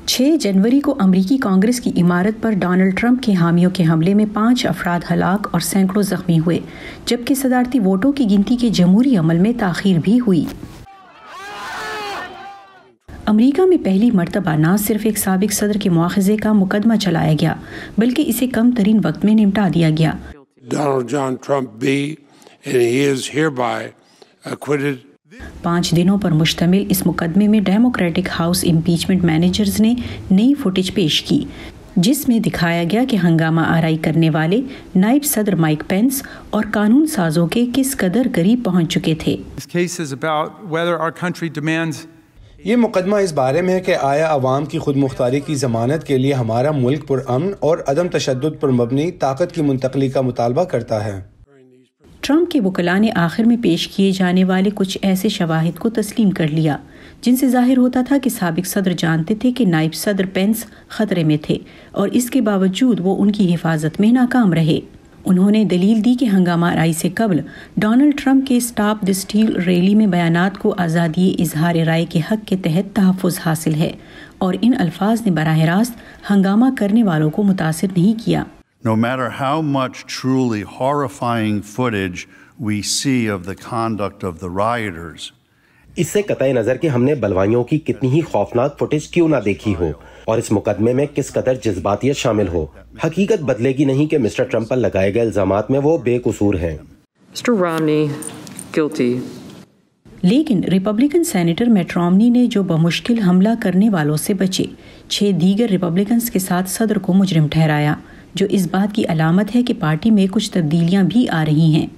6 जनवरी को अमरीकी कांग्रेस की इमारत पर डोनाल्ड ट्रंप के हामियों के हमले में 5 अफराद हलाक और सैकड़ों जख्मी हुए, जबकि सदारती वोटों की गिनती के जमहूरी अमल में ताखीर भी हुई। अमेरिका में पहली मर्तबा न सिर्फ एक साबिक सदर के मुआखजे का मुकदमा चलाया गया, बल्कि इसे कम तरीन वक्त में निपटा दिया गया। Donald John Trump be, and he is hereby acquitted. 5 दिनों पर मुश्तमिल इस मुकदमे में डेमोक्रेटिक हाउस इम्पीचमेंट मैनेजर्स ने नई फुटेज पेश की, जिसमें दिखाया गया कि हंगामा आराई करने वाले नायब सदर माइक पेंस और कानून साजों के किस कदर करीब पहुंच चुके थे। ये मुकदमा इस बारे में है कि आया अवाम की खुद मुख्तारी की ज़मानत के लिए हमारा मुल्क पुरअमन और अदम तशद्दुद पर मबनी ताकत की मुंतकली का मुतालबा करता है। ट्रंप के वकला ने आखिर में पेश किए जाने वाले कुछ ऐसे शवाहिद को तस्लीम कर लिया जिनसे जाहिर होता था कि साबिक सदर जानते थे कि नायब सदर पेंस खतरे में थे, और इसके बावजूद वो उनकी हिफाजत में नाकाम रहे। उन्होंने दलील दी कि हंगामा आराई से कबल डोनाल्ड ट्रंप के स्टॉप द स्टील रैली में बयानात को आज़ादी इजहार राय के हक के तहत तहफ़्फ़ुज़ हासिल है, और इन अल्फाज ने बराह रास्त हंगामा करने वालों को मुतासिर नहीं किया। No matter how much truly horrifying footage we see of the conduct of the rioters, इससे कतई नजर कि हमने बलवाइयों की कितनी ही खौफनाक फुटेज क्यों ना देखी हो और इस मुकदमे में किस कदर जज्बातियत शामिल हो, हकीकत बदलेगी नहीं कि मिस्टर ट्रंप पर लगाए गए इल्जामात में वो बेकसूर हैं। Mr. Romney, guilty. लेकिन रिपब्लिकन सेनेटर मिट रोमनी ने जो बमुश्किल हमला करने वालों से बचे, 6 दीगर रिपब्लिकन्स के साथ सदर को मुजरिम ठहराया, जो इस बात की अलामत है कि पार्टी में कुछ तब्दीलियां भी आ रही हैं।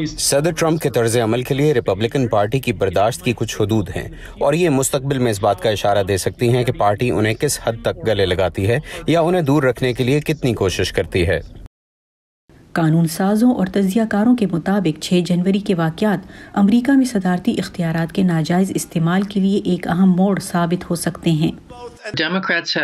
सदर ट्रंप के तर्ज अमल के लिए रिपब्लिकन पार्टी की बर्दाश्त की कुछ हदूद हैं, और ये मुस्तकबिल में इस बात का इशारा दे सकती हैं कि पार्टी उन्हें किस हद तक गले लगाती है या उन्हें दूर रखने के लिए कितनी कोशिश करती है। कानून साजों और तज्जियाकारों के मुताबिक 6 जनवरी के वाक़यात अमरीका में सदारती इख्तियारात के नाजायज़ इस्तेमाल के लिए एक अहम मोड़ साबित हो सकते हैं। डेमोक्रेट्स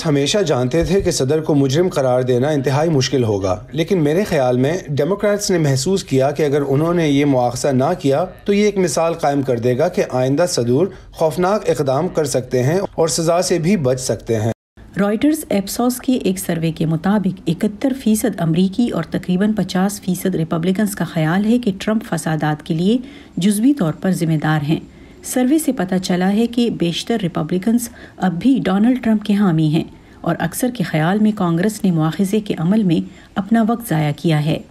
हमेशा जानते थे कि सदर को मुजरिम करार देना इंतहाई मुश्किल होगा, लेकिन मेरे ख्याल में डेमोक्रेट्स ने महसूस किया कि अगर उन्होंने ये मुआखजा ना किया तो ये एक मिसाल कायम कर देगा कि आइंदा सदूर खौफनाक इक़दाम कर सकते हैं और सज़ा से भी बच सकते हैं। रॉयटर्स एप्सोस के एक सर्वे के मुताबिक 71% अमरीकी और तकरीबन 50% रिपब्लिकन्स का ख्याल है कि ट्रंप फसादात के लिए जुज़वी तौर पर जिम्मेदार हैं। सर्वे से पता चला है कि बेशतर रिपब्लिकन्स अब भी डोनाल्ड ट्रंप के हामी हैं, और अक्सर के ख्याल में कांग्रेस ने मुआखजे के अमल में अपना वक्त ज़ाया किया है।